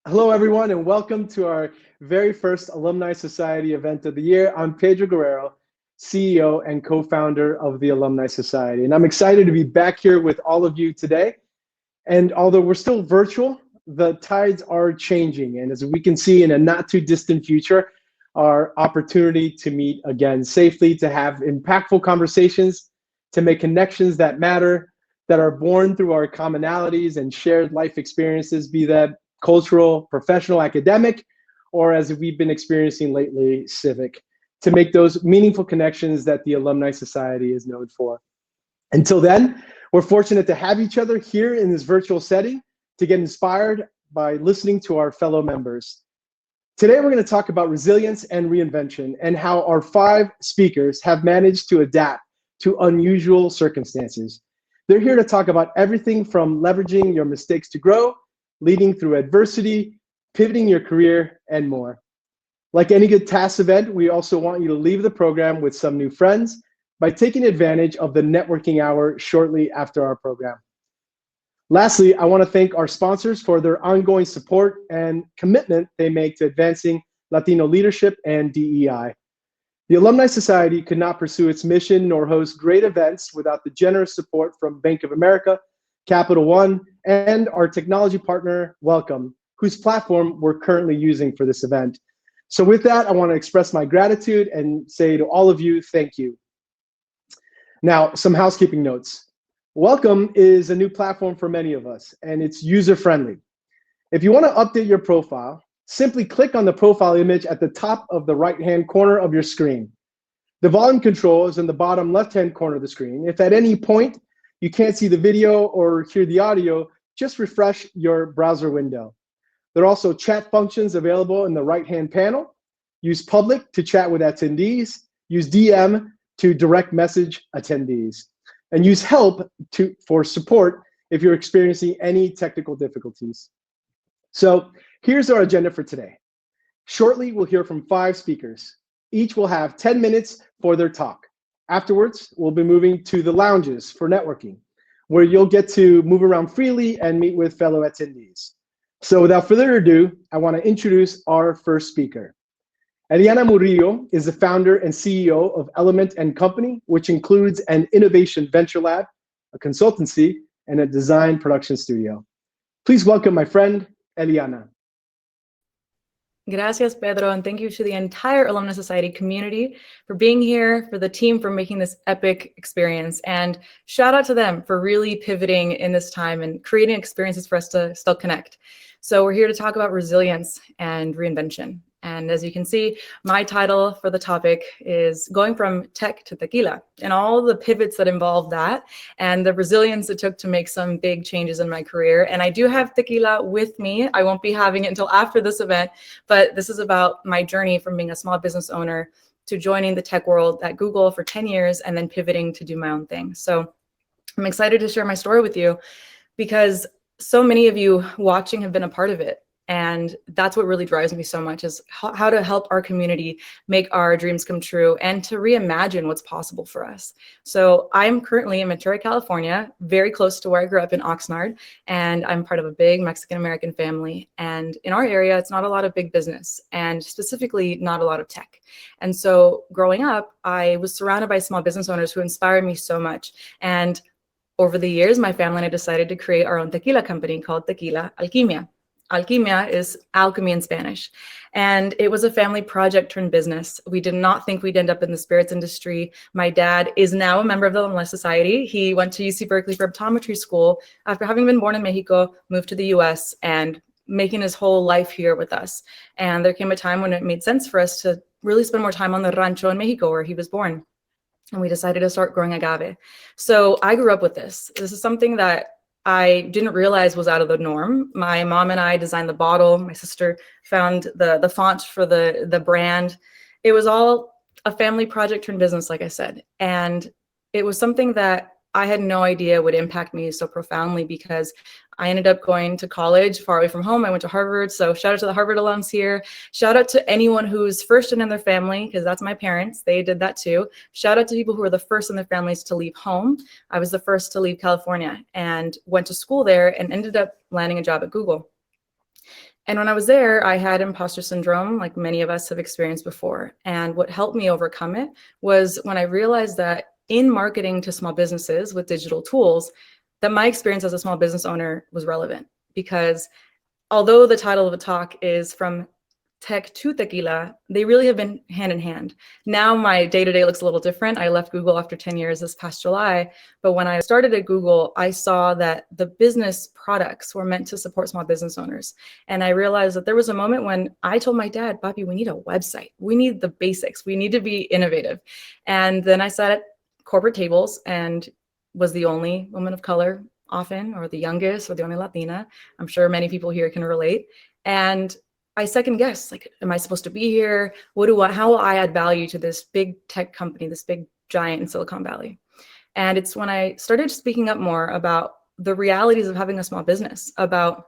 Hello, everyone, and welcome to our very first Alumni Society event of the year. I'm Pedro Guerrero, CEO and co-founder of the Alumni Society, and I'm excited to be back here with all of you today. And although we're still virtual, the tides are changing, and as we can see in a not too distant future, our opportunity to meet again safely, to have impactful conversations, to make connections that matter, that are born through our commonalities and shared life experiences, be that cultural, professional, academic, or as we've been experiencing lately, civic, to make those meaningful connections that the Alumni Society is known for. Until then, we're fortunate to have each other here in this virtual setting to get inspired by listening to our fellow members. Today, we're going to talk about resilience and reinvention and how our 5 speakers have managed to adapt to unusual circumstances. They're here to talk about everything from leveraging your mistakes to grow, leading through adversity, pivoting your career, and more. Like any good TAS event, we also want you to leave the program with some new friends by taking advantage of the networking hour shortly after our program. Lastly, I want to thank our sponsors for their ongoing support and commitment they make to advancing Latino leadership and DEI. The Alumni Society could not pursue its mission nor host great events without the generous support from Bank of America, Capital One, and our technology partner, Welcome, whose platform we're currently using for this event. So with that, I want to express my gratitude and say to all of you, thank you. Now, some housekeeping notes. Welcome is a new platform for many of us, and it's user-friendly. If you want to update your profile, simply click on the profile image at the top of the right-hand corner of your screen. The volume control is in the bottom left-hand corner of the screen. If at any point you can't see the video or hear the audio, just refresh your browser window. There are also chat functions available in the right-hand panel. Use public to chat with attendees. Use DM to direct message attendees. And use help for support if you're experiencing any technical difficulties. So here's our agenda for today. Shortly, we'll hear from 5 speakers. Each will have 10 minutes for their talk. Afterwards, we'll be moving to the lounges for networking, where you'll get to move around freely and meet with fellow attendees. So without further ado, I want to introduce our first speaker. Eliana Murillo is the founder and CEO of Element & Company, which includes an innovation venture lab, a consultancy, and a design production studio. Please welcome my friend, Eliana. Gracias, Pedro, and thank you to the entire Alumni Society community for being here, for the team for making this epic experience, and shout out to them for really pivoting in this time and creating experiences for us to still connect. So we're here to talk about resilience and reinvention. And as you can see, my title for the topic is going from tech to tequila and all the pivots that involve that and the resilience it took to make some big changes in my career. And I do have tequila with me. I won't be having it until after this event, but this is about my journey from being a small business owner to joining the tech world at Google for 10 years and then pivoting to do my own thing. So I'm excited to share my story with you because so many of you watching have been a part of it. And that's what really drives me so much is how to help our community make our dreams come true and to reimagine what's possible for us. So I'm currently in Ventura, California, very close to where I grew up in Oxnard, and I'm part of a big Mexican-American family. And in our area, it's not a lot of big business and specifically not a lot of tech. And so growing up, I was surrounded by small business owners who inspired me so much. And over the years, my family and I decided to create our own tequila company called Tequila Alquimia. Alquimia is alchemy in Spanish, and it was a family project turned business. We did not think we'd end up in the spirits industry. My dad is now a member of the Alumni Society. He went to UC Berkeley for optometry school after having been born in Mexico, moved to the US, and making his whole life here with us. And there came a time when it made sense for us to really spend more time on the rancho in Mexico where he was born. And we decided to start growing agave. So I grew up with this. This is something that I didn't realize was out of the norm. My mom and I designed the bottle. My sister found the font for the brand. It was all a family project turned business, like I said. And it was something that I had no idea would impact me so profoundly because I ended up going to college far away from home. I went to Harvard. So shout out to the Harvard alums here. Shout out to anyone who's first in their family, because that's my parents. They did that too. Shout out to people who were the first in their families to leave home. I was the first to leave California and went to school there and ended up landing a job at Google. And when I was there, I had imposter syndrome, like many of us have experienced before. And what helped me overcome it was when I realized that in marketing to small businesses with digital tools, that my experience as a small business owner was relevant. Because although the title of the talk is From Tech to Tequila, they really have been hand in hand. Now my day-to-day looks a little different. I left Google after 10 years this past July, but when I started at Google, I saw that the business products were meant to support small business owners. And I realized that there was a moment when I told my dad, Papi, we need a website. We need the basics. We need to be innovative. And then I sat at corporate tables and was the only woman of color often, or the youngest, or the only Latina. I'm sure many people here can relate. And I second guessed, like, am I supposed to be here? How will I add value to this big tech company, this big giant in Silicon Valley? And it's when I started speaking up more about the realities of having a small business, about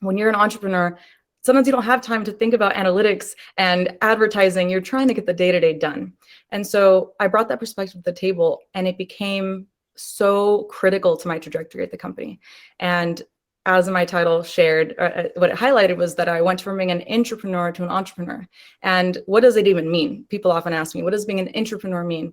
when you're an entrepreneur, sometimes you don't have time to think about analytics and advertising. You're trying to get the day-to-day done. And so I brought that perspective to the table, and it became so critical to my trajectory at the company. And as my title shared, what it highlighted was that I went from being an intrapreneur to an entrepreneur. And what does it even mean? People often ask me, what does being an intrapreneur mean?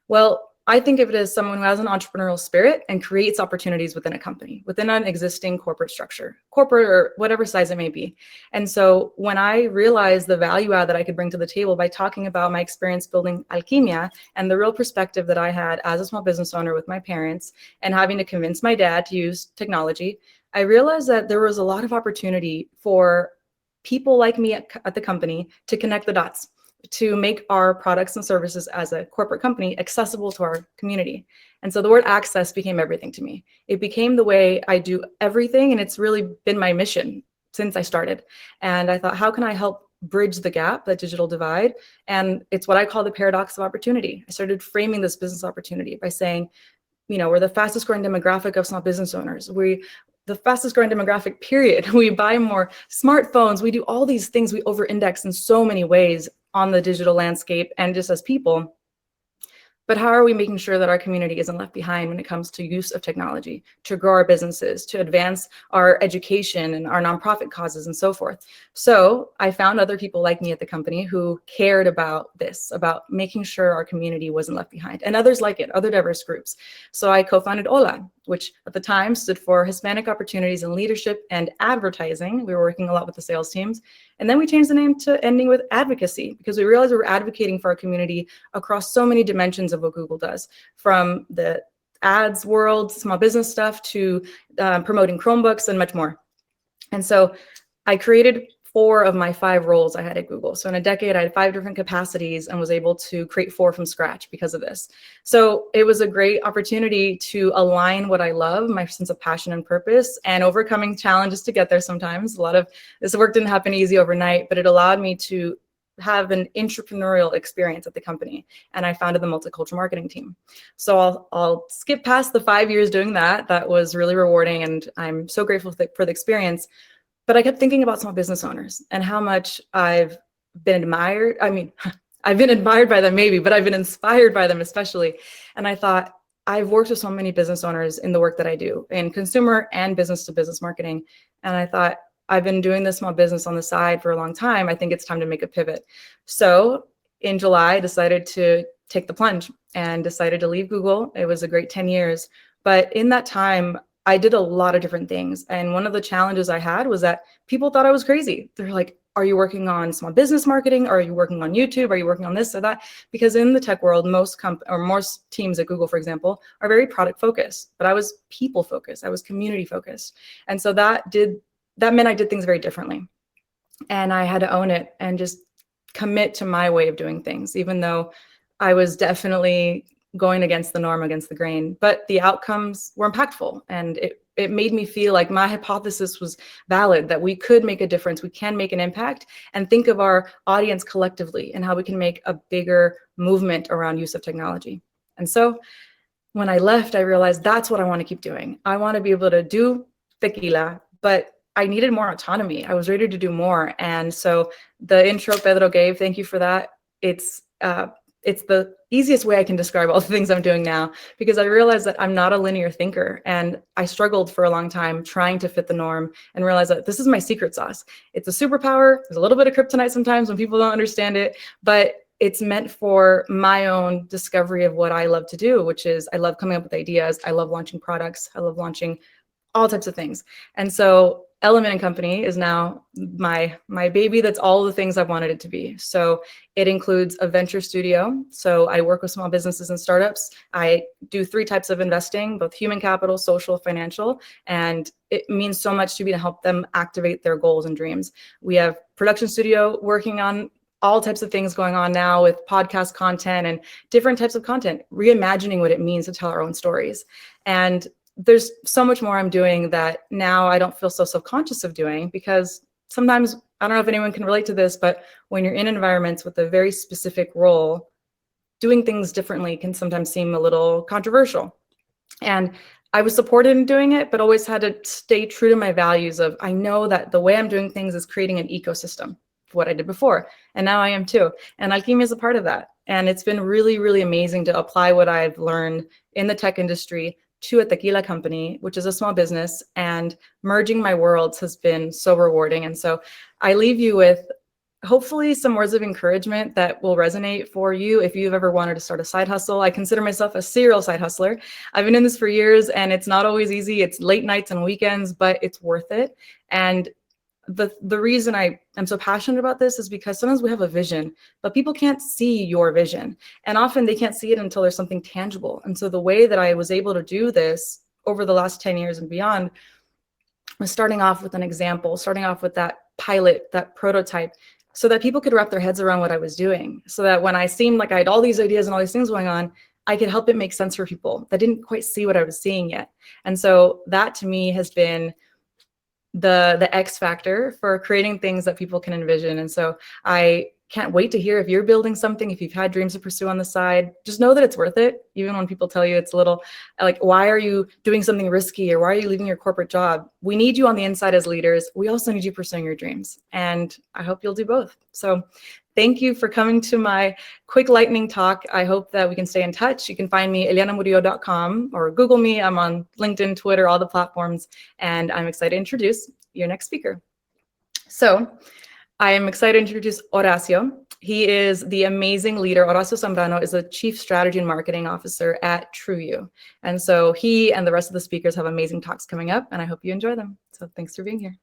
Well, I think of it as someone who has an entrepreneurial spirit and creates opportunities within a company, within an existing corporate structure, corporate or whatever size it may be. And so when I realized the value add that I could bring to the table by talking about my experience building Alquimia and the real perspective that I had as a small business owner with my parents and having to convince my dad to use technology, I realized that there was a lot of opportunity for people like me at the company to connect the dots, to make our products and services as a corporate company accessible to our community. And so the word access became everything to me. It became the way I do everything, and it's really been my mission since I started. And I thought, how can I help bridge the gap, that digital divide? And it's what I call the paradox of opportunity. I started framing this business opportunity by saying, we're the fastest growing demographic of small business owners. The fastest growing demographic, period. We buy more smartphones. We do all these things. We over-index in so many ways on the digital landscape and just as people. But how are we making sure that our community isn't left behind when it comes to use of technology, to grow our businesses, to advance our education and our nonprofit causes and so forth? So I found other people like me at the company who cared about this, about making sure our community wasn't left behind, and others like it, other diverse groups. So I co-founded HOLA, which at the time stood for Hispanic Opportunities in Leadership and Advertising. We were working a lot with the sales teams. And then we changed the name to ending with advocacy, because we realized we were advocating for our community across so many dimensions of what Google does, from the ads world, small business stuff, to promoting Chromebooks and much more. And so I created 4 of my 5 roles I had at Google. So in a decade, I had 5 different capacities and was able to create 4 from scratch because of this. So it was a great opportunity to align what I love, my sense of passion and purpose, and overcoming challenges to get there sometimes. A lot of this work didn't happen easy overnight, but it allowed me to have an entrepreneurial experience at the company. And I founded the multicultural marketing team. So I'll skip past the 5 years doing that. That was really rewarding, and I'm so grateful for the experience. But I kept thinking about small business owners and how much I've been admired. I mean, I've been admired by them maybe, but I've been inspired by them especially. And I thought, I've worked with so many business owners in the work that I do in consumer and business to business marketing. And I thought, I've been doing this small business on the side for a long time. I think it's time to make a pivot. So in July, I decided to take the plunge and decided to leave Google. It was a great 10 years. But in that time, I did a lot of different things. And one of the challenges I had was that people thought I was crazy. They're like, are you working on small business marketing? Are you working on YouTube? Are you working on this or that? Because in the tech world, most teams at Google, for example, are very product focused, but I was people focused. I was community focused. And so that meant I did things very differently. And I had to own it and just commit to my way of doing things, even though I was definitely going against the norm, against the grain, but the outcomes were impactful. And it made me feel like my hypothesis was valid, that we could make a difference, we can make an impact, and think of our audience collectively and how we can make a bigger movement around use of technology. And so when I left, I realized that's what I want to keep doing. I want to be able to do tequila, but I needed more autonomy. I was ready to do more. And so the intro Pedro gave, thank you for that. it's the easiest way I can describe all the things I'm doing now, because I realized that I'm not a linear thinker, and I struggled for a long time trying to fit the norm, and realized that this is my secret sauce. It's a superpower. There's a little bit of kryptonite sometimes when people don't understand it, but it's meant for my own discovery of what I love to do, which is I love coming up with ideas. I love launching products. I love launching all types of things. And so Element & Company is now my baby. That's all the things I've wanted it to be. So it includes a venture studio. So I work with small businesses and startups. I do 3 types of investing, both human capital, social, financial, and it means so much to me to help them activate their goals and dreams. We have production studio working on all types of things going on now with podcast content and different types of content, reimagining what it means to tell our own stories. And there's so much more I'm doing that now I don't feel so self-conscious of doing, because sometimes, I don't know if anyone can relate to this, but when you're in environments with a very specific role, doing things differently can sometimes seem a little controversial. And I was supported in doing it, but always had to stay true to my values of, I know that the way I'm doing things is creating an ecosystem for what I did before. And now I am too. And Alchemy is a part of that. And it's been really, really amazing to apply what I've learned in the tech industry to a tequila company, which is a small business, and merging my worlds has been so rewarding. And so I leave you with hopefully some words of encouragement that will resonate for you if you've ever wanted to start a side hustle. I consider myself a serial side hustler. I've been in this for years, and it's not always easy. It's late nights and weekends, but it's worth it. And the reason I am so passionate about this is because sometimes we have a vision, but people can't see your vision. And often they can't see it until there's something tangible. And so the way that I was able to do this over the last 10 years and beyond was starting off with an example, starting off with that pilot, that prototype, so that people could wrap their heads around what I was doing. So that when I seemed like I had all these ideas and all these things going on, I could help it make sense for people that didn't quite see what I was seeing yet. And so that to me has been the X factor for creating things that people can envision. And so I can't wait to hear if you're building something, if you've had dreams to pursue on the side. Just know that it's worth it. Even when people tell you it's a little like, why are you doing something risky, or why are you leaving your corporate job? We need you on the inside as leaders. We also need you pursuing your dreams. And I hope you'll do both. So thank you for coming to my quick lightning talk. I hope that we can stay in touch. You can find me elianamurillo.com or Google me. I'm on LinkedIn, Twitter, all the platforms. And I'm excited to introduce your next speaker. So I am excited to introduce Horacio. He is the amazing leader. Horacio Zambrano is the Chief Strategy and Marketing Officer at TrueU. And so he and the rest of the speakers have amazing talks coming up, and I hope you enjoy them. So thanks for being here.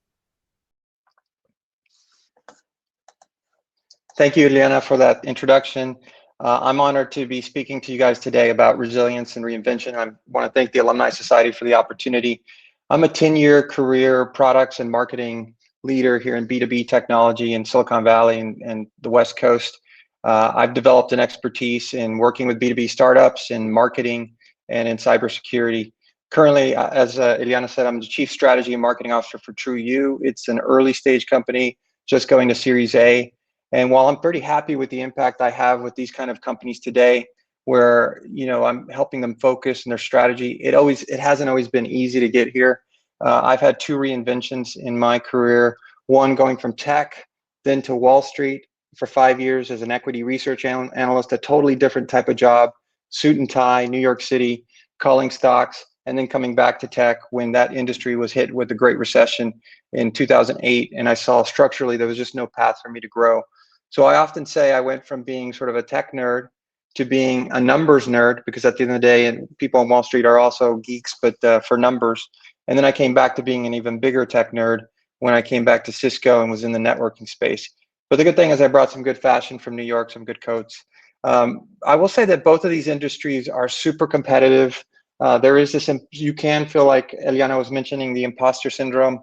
Thank you, Eliana, for that introduction. I'm honored to be speaking to you guys today about resilience and reinvention. I want to thank the Alumni Society for the opportunity. I'm a 10-year career products and marketing leader here in B2B technology in Silicon Valley and the West Coast. I've developed an expertise in working with B2B startups in marketing and in cybersecurity. Currently, as Eliana said, I'm the Chief Strategy and Marketing Officer for TrueU. It's an early stage company just going to Series A. And while I'm pretty happy with the impact I have with these kind of companies today, where I'm helping them focus on their strategy, it hasn't always been easy to get here. I've had 2 reinventions in my career, one going from tech, then to Wall Street for 5 years as an equity research analyst, a totally different type of job, suit and tie, New York City, calling stocks, and then coming back to tech when that industry was hit with the Great Recession in 2008. And I saw structurally there was just no path for me to grow. So I often say I went from being sort of a tech nerd to being a numbers nerd, because at the end of the day, and people on Wall Street are also geeks, but for numbers. And then I came back to being an even bigger tech nerd when I came back to Cisco and was in the networking space. But the good thing is I brought some good fashion from New York, some good coats. I will say that both of these industries are super competitive. There is this, you can feel like Eliana was mentioning, the imposter syndrome.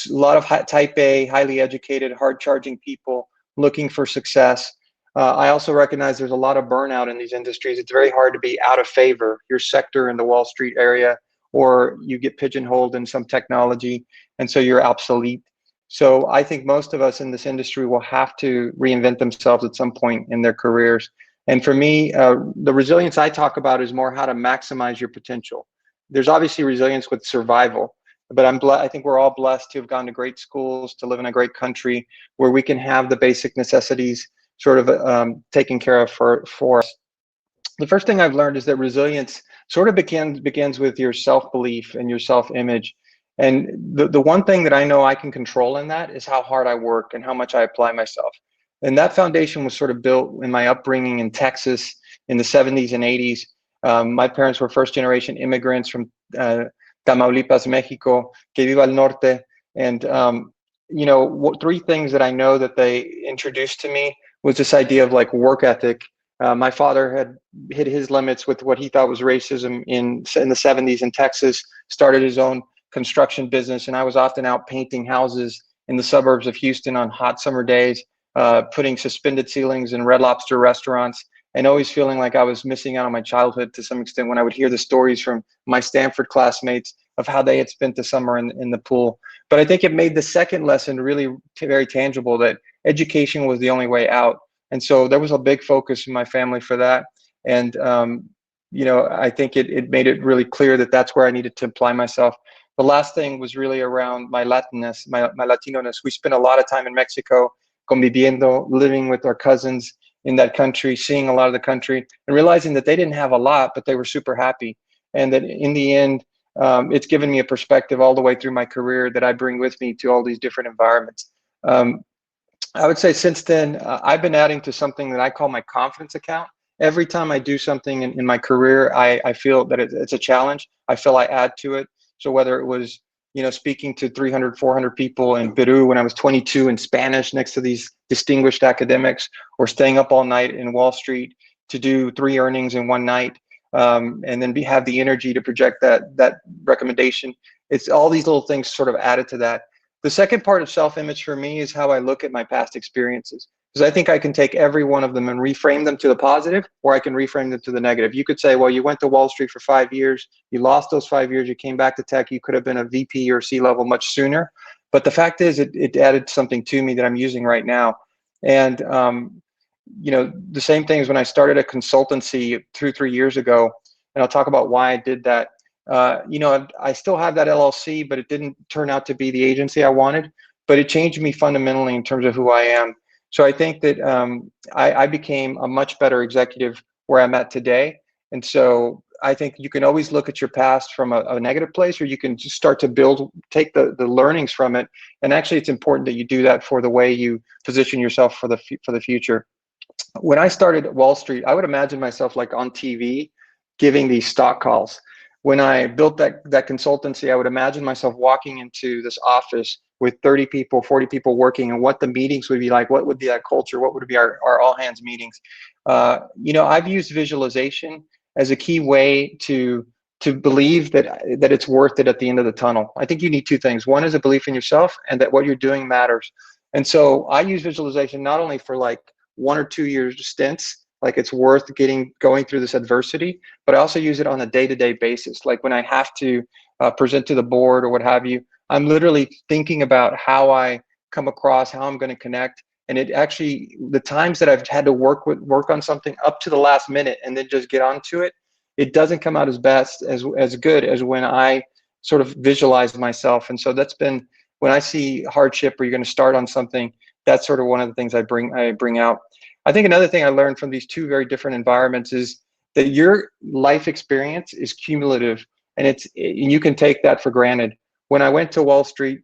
A lot of type A, highly educated, hard-charging people looking for success. I also recognize there's a lot of burnout in these industries. It's very hard to be out of favor, your sector in the Wall Street area, or you get pigeonholed in some technology, and so you're obsolete. So I think most of us in this industry will have to reinvent themselves at some point in their careers. And for me, the resilience I talk about is more how to maximize your potential. There's obviously resilience with survival, but I think we're all blessed to have gone to great schools, to live in a great country where we can have the basic necessities sort of taken care of for us. The first thing I've learned is that resilience sort of begins with your self-belief and your self-image. And the one thing that I know I can control in that is how hard I work and how much I apply myself. And that foundation was sort of built in my upbringing in Texas in the 70s and 80s. My parents were first generation immigrants from Tamaulipas, Mexico, que viva el norte. And, you know, three things that I know that they introduced to me was this idea of like work ethic. My father had hit his limits with what he thought was racism in the 70s in Texas, started his own construction business, and I was often out painting houses in the suburbs of Houston on hot summer days, putting suspended ceilings in Red Lobster restaurants, and always feeling like I was missing out on my childhood to some extent when I would hear the stories from my Stanford classmates of how they had spent the summer in the pool. But I think it made the second lesson really very tangible, that education was the only way out. And so there was a big focus in my family for that. And, you know, I think it made it really clear that that's where I needed to apply myself. The last thing was really around my Latinness, my Latino-ness. We spent a lot of time in Mexico, conviviendo, living with our cousins in that country, seeing a lot of the country, and realizing that they didn't have a lot, but they were super happy. And that in the end, it's given me a perspective all the way through my career that I bring with me to all these different environments. I would say since then, I've been adding to something that I call my confidence account. Every time I do something in my career, I feel that it's a challenge. I feel I add to it. So whether it was, you know, speaking to 300, 400 people in Peru when I was 22 in Spanish next to these distinguished academics, or staying up all night in Wall Street to do 3 earnings in one night, and then have the energy to project that recommendation. It's all these little things sort of added to that. The second part of self-image for me is how I look at my past experiences, because I think I can take every one of them and reframe them to the positive, or I can reframe them to the negative. You could say, well, you went to Wall Street for 5 years, you lost those 5 years, you came back to tech, you could have been a VP or C-level much sooner. But the fact is, it added something to me that I'm using right now. And, you know, the same thing as when I started a consultancy 3 years ago, and I'll talk about why I did that. You know, I still have that LLC, but it didn't turn out to be the agency I wanted, but it changed me fundamentally in terms of who I am. So I think that I became a much better executive where I'm at today. And so I think you can always look at your past from a negative place, or you can just start to take the learnings from it. And actually, it's important that you do that for the way you position yourself for the future. When I started at Wall Street, I would imagine myself like on TV giving these stock calls. When I built that consultancy, I would imagine myself walking into this office with 30 people, 40 people working, and what the meetings would be like, what would be that culture, what would be our all hands meetings. You know, I've used visualization as a key way to believe that it's worth it at the end of the tunnel. I think you need two things. One is a belief in yourself, and that what you're doing matters. And so I use visualization not only for like 1 or 2 year stints, like it's worth going through this adversity, but I also use it on a day-to-day basis. Like when I have to present to the board or what have you, I'm literally thinking about how I come across, how I'm going to connect. And it actually, the times that I've had to work on something up to the last minute and then just get onto it, it doesn't come out as good as when I sort of visualize myself. And so that's been, when I see hardship or you're going to start on something, that's sort of one of the things I bring out. I think another thing I learned from these two very different environments is that your life experience is cumulative, and you can take that for granted. When I went to Wall Street,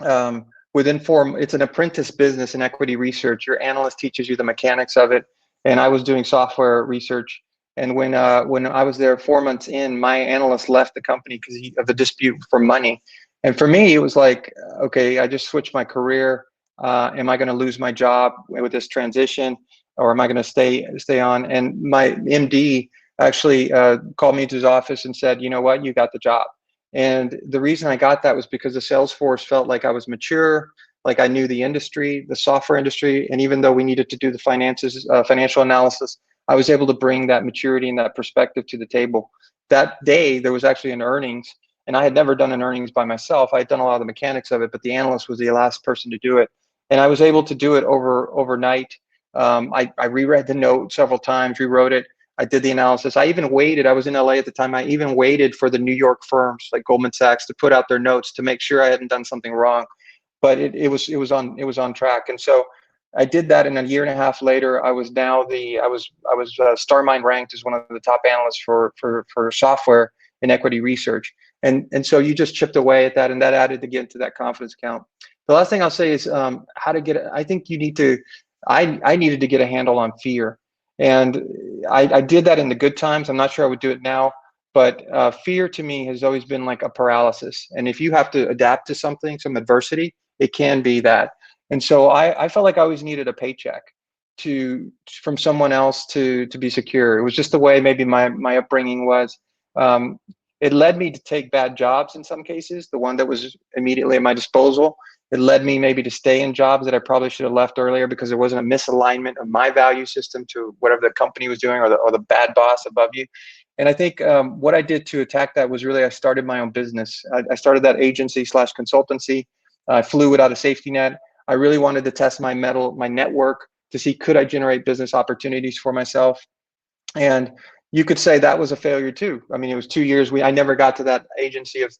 it's an apprentice business in equity research. Your analyst teaches you the mechanics of it, and I was doing software research. And when I was there 4 months in, my analyst left the company because of the dispute for money. And for me, it was like, okay, I just switched my career. Am I going to lose my job with this transition, or am I going to stay on? And my MD actually called me to his office and said, you know what, you got the job. And the reason I got that was because the sales force felt like I was mature, like I knew the industry, the software industry, and even though we needed to do the financial analysis, I was able to bring that maturity and that perspective to the table. That day, there was actually an earnings, and I had never done an earnings by myself. I had done a lot of the mechanics of it, but the analyst was the last person to do it. And I was able to do it overnight. I reread the note several times, rewrote it. I did the analysis. I even waited. I was in LA at the time. I even waited for the New York firms like Goldman Sachs to put out their notes to make sure I hadn't done something wrong. But it was on track. And so I did that, and a year and a half later, I was StarMind ranked as one of the top analysts for software and equity research. And so you just chipped away at that, and that added again to that confidence count. The last thing I'll say is how to get. I think you need to. I needed to get a handle on fear, and I did that in the good times. I'm not sure I would do it now, but fear to me has always been like a paralysis. And if you have to adapt to something, some adversity, it can be that. And so I felt like I always needed a paycheck from someone else to be secure. It was just the way maybe my upbringing was. It led me to take bad jobs in some cases, the one that was immediately at my disposal. It led me maybe to stay in jobs that I probably should have left earlier because there wasn't a misalignment of my value system to whatever the company was doing or the bad boss above you. And I think what I did to attack that was really I started my own business. I started that agency/consultancy. I flew without a safety net. I really wanted to test my mettle, my network, to see could I generate business opportunities for myself. And you could say that was a failure too. I mean, it was 2 years. I never got to that agency of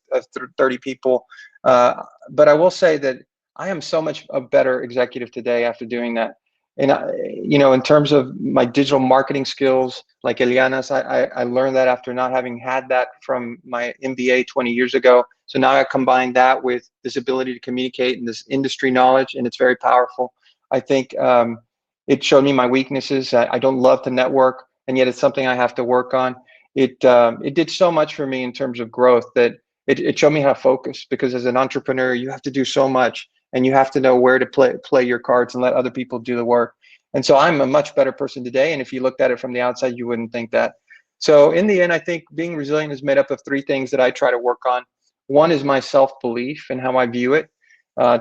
30 people. But I will say that I am so much a better executive today after doing that. And in terms of my digital marketing skills, like Eliana's, I learned that after not having had that from my MBA 20 years ago. So now I combine that with this ability to communicate and this industry knowledge, and it's very powerful. I think it showed me my weaknesses. I don't love to network, and yet it's something I have to work on. It did so much for me in terms of growth that it showed me how to focus, because as an entrepreneur, you have to do so much, and you have to know where to play your cards and let other people do the work. And so I'm a much better person today. And if you looked at it from the outside, you wouldn't think that. So in the end, I think being resilient is made up of 3 things that I try to work on. 1 is my self-belief and how I view it.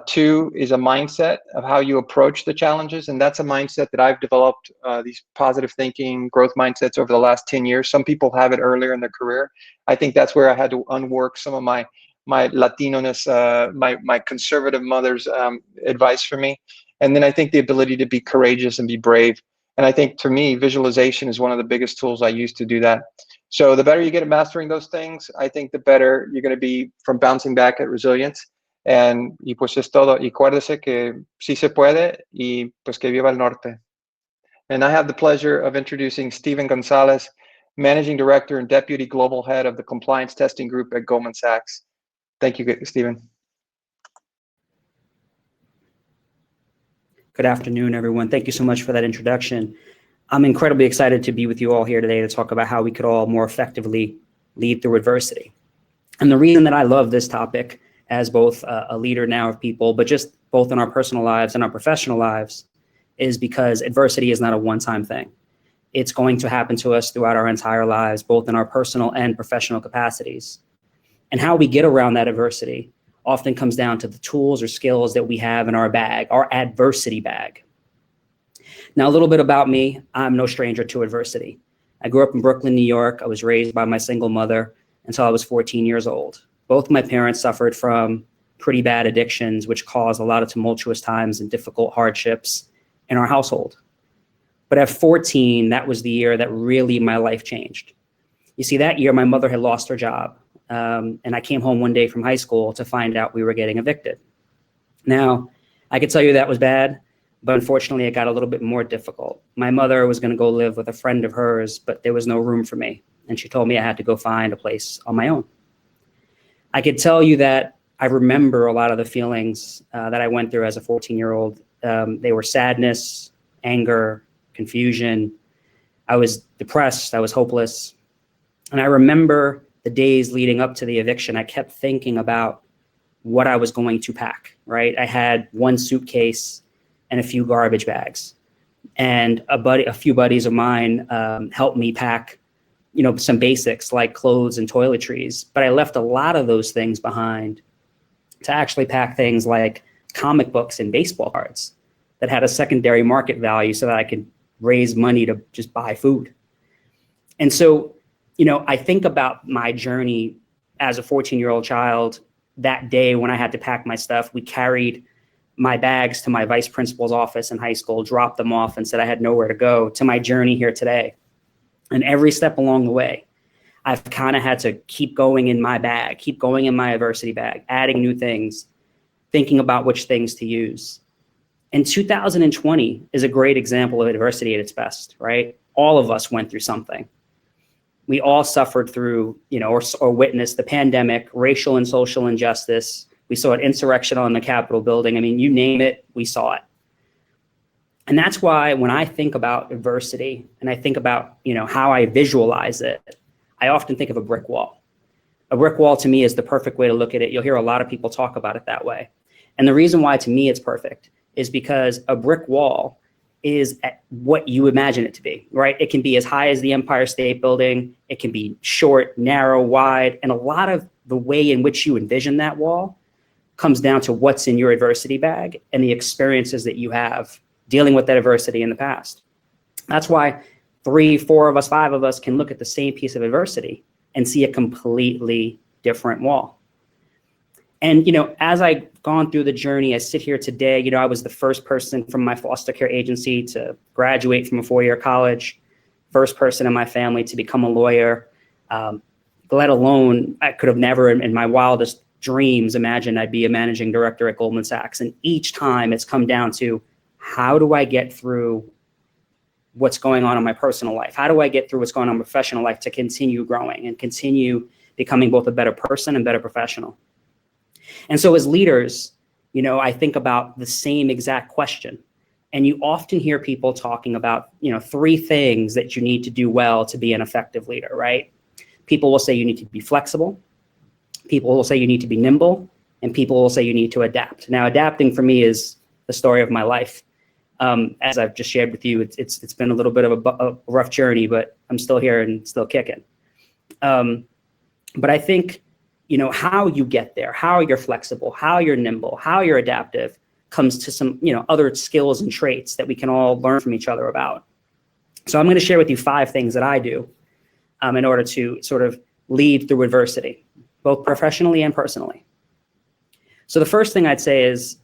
2 is a mindset of how you approach the challenges. And that's a mindset that I've developed, these positive thinking, growth mindsets over the last 10 years. Some people have it earlier in their career. I think that's where I had to unwork some of my Latino-ness, my conservative mother's advice for me. And then I think the ability to be courageous and be brave. And I think to me, visualization is one of the biggest tools I use to do that. So the better you get at mastering those things, I think the better you're going to be from bouncing back at resilience. Y pues es todo. Y acuérdese que sí se puede, y pues que viva el norte. And I have the pleasure of introducing Stephen Gonzalez, Managing Director and Deputy Global Head of the Compliance Testing Group at Goldman Sachs. Thank you, Stephen. Good afternoon, everyone. Thank you so much for that introduction. I'm incredibly excited to be with you all here today to talk about how we could all more effectively lead through adversity. And the reason that I love this topic as both a leader now of people, but just both in our personal lives and our professional lives, is because adversity is not a one-time thing. It's going to happen to us throughout our entire lives, both in our personal and professional capacities. And how we get around that adversity often comes down to the tools or skills that we have in our bag, our adversity bag. Now, a little bit about me. I'm no stranger to adversity. I grew up in Brooklyn, New York. I was raised by my single mother until I was 14 years old. Both my parents suffered from pretty bad addictions, which caused a lot of tumultuous times and difficult hardships in our household. But at 14, that was the year that really my life changed. You see, that year, my mother had lost her job. And I came home one day from high school to find out we were getting evicted. Now, I could tell you that was bad, but unfortunately, it got a little bit more difficult. My mother was going to go live with a friend of hers, but there was no room for me. And she told me I had to go find a place on my own. I could tell you that I remember a lot of the feelings that I went through as a 14-year-old. They were sadness, anger, confusion. I was depressed. I was hopeless. And I remember the days leading up to the eviction, I kept thinking about what I was going to pack, right? I had one suitcase and a few garbage bags. And a few buddies of mine helped me pack, some basics like clothes and toiletries. But I left a lot of those things behind to actually pack things like comic books and baseball cards that had a secondary market value so that I could raise money to just buy food. And so, I think about my journey as a 14-year-old child. That day when I had to pack my stuff, we carried my bags to my vice principal's office in high school, dropped them off and said I had nowhere to go, to my journey here today. And every step along the way, I've kind of had to keep going in my bag, keep going in my adversity bag, adding new things, thinking about which things to use. And 2020 is a great example of adversity at its best, right? All of us went through something. We all suffered through, or witnessed the pandemic, racial and social injustice. We saw an insurrection on the Capitol building. I mean, you name it, we saw it. And that's why when I think about adversity and I think about, how I visualize it, I often think of a brick wall. A brick wall to me is the perfect way to look at it. You'll hear a lot of people talk about it that way. And the reason why to me it's perfect is because a brick wall is what you imagine it to be, right? It can be as high as the Empire State Building. It can be short, narrow, wide. And a lot of the way in which you envision that wall comes down to what's in your adversity bag and the experiences that you have dealing with that adversity in the past. That's why 3, 4 of us, 5 of us can look at the same piece of adversity and see a completely different wall. And, as I've gone through the journey, I sit here today, I was the first person from my foster care agency to graduate from a 4-year college, first person in my family to become a lawyer, let alone I could have never in my wildest dreams imagined I'd be a managing director at Goldman Sachs. And each time it's come down to, how do I get through what's going on in my personal life? How do I get through what's going on in my professional life to continue growing and continue becoming both a better person and better professional? And so as leaders, I think about the same exact question. And you often hear people talking about, 3 things that you need to do well to be an effective leader, right? People will say you need to be flexible. People will say you need to be nimble. And people will say you need to adapt. Now, adapting for me is the story of my life. As I've just shared with you, it's been a little bit of a rough journey, but I'm still here and still kicking. But I think, how you get there, how you're flexible, how you're nimble, how you're adaptive comes to some, other skills and traits that we can all learn from each other about. So I'm going to share with you 5 things that I do in order to sort of lead through adversity, both professionally and personally. So the first thing I'd say is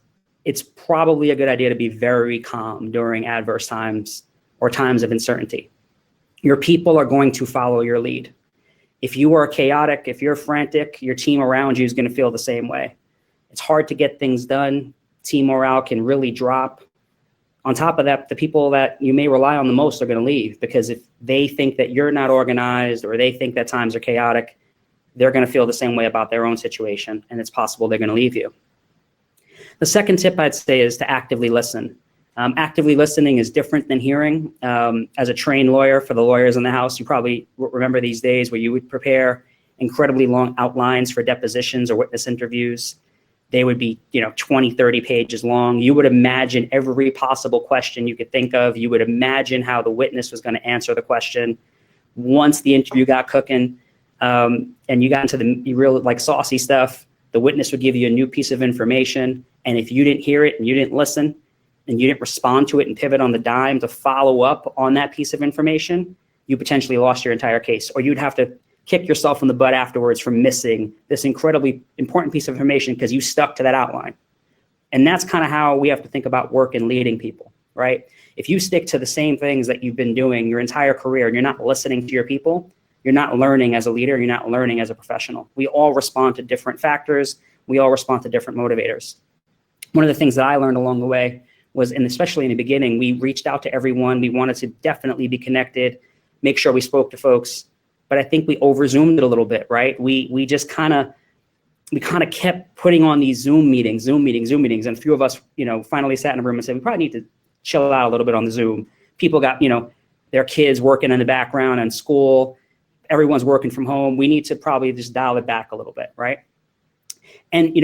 it's probably a good idea to be very calm during adverse times or times of uncertainty. Your people are going to follow your lead. If you are chaotic, if you're frantic, your team around you is going to feel the same way. It's hard to get things done. Team morale can really drop. On top of that, the people that you may rely on the most are going to leave, because if they think that you're not organized or they think that times are chaotic, they're going to feel the same way about their own situation, and it's possible they're going to leave you. The second tip I'd say is to actively listen. Actively listening is different than hearing. As a trained lawyer, for the lawyers in the house, you probably remember these days where you would prepare incredibly long outlines for depositions or witness interviews. They would be, 20, 30 pages long. You would imagine every possible question you could think of. You would imagine how the witness was going to answer the question. Once the interview got cooking and you got into the real saucy stuff, the witness would give you a new piece of information. And if you didn't hear it and you didn't listen and you didn't respond to it and pivot on the dime to follow up on that piece of information, you potentially lost your entire case, or you'd have to kick yourself in the butt afterwards for missing this incredibly important piece of information because you stuck to that outline. And that's kind of how we have to think about work and leading people, right? If you stick to the same things that you've been doing your entire career and you're not listening to your people, you're not learning as a leader, you're not learning as a professional. We all respond to different factors. We all respond to different motivators. One of the things that I learned along the way was, and especially in the beginning, we reached out to everyone. We wanted to definitely be connected, make sure we spoke to folks. But I think we over-zoomed it a little bit, right? We just kind of kept putting on these Zoom meetings. And a few of us, finally sat in a room and said, we probably need to chill out a little bit on the Zoom. People got, their kids working in the background and school. Everyone's working from home. We need to probably just dial it back a little bit, right? And,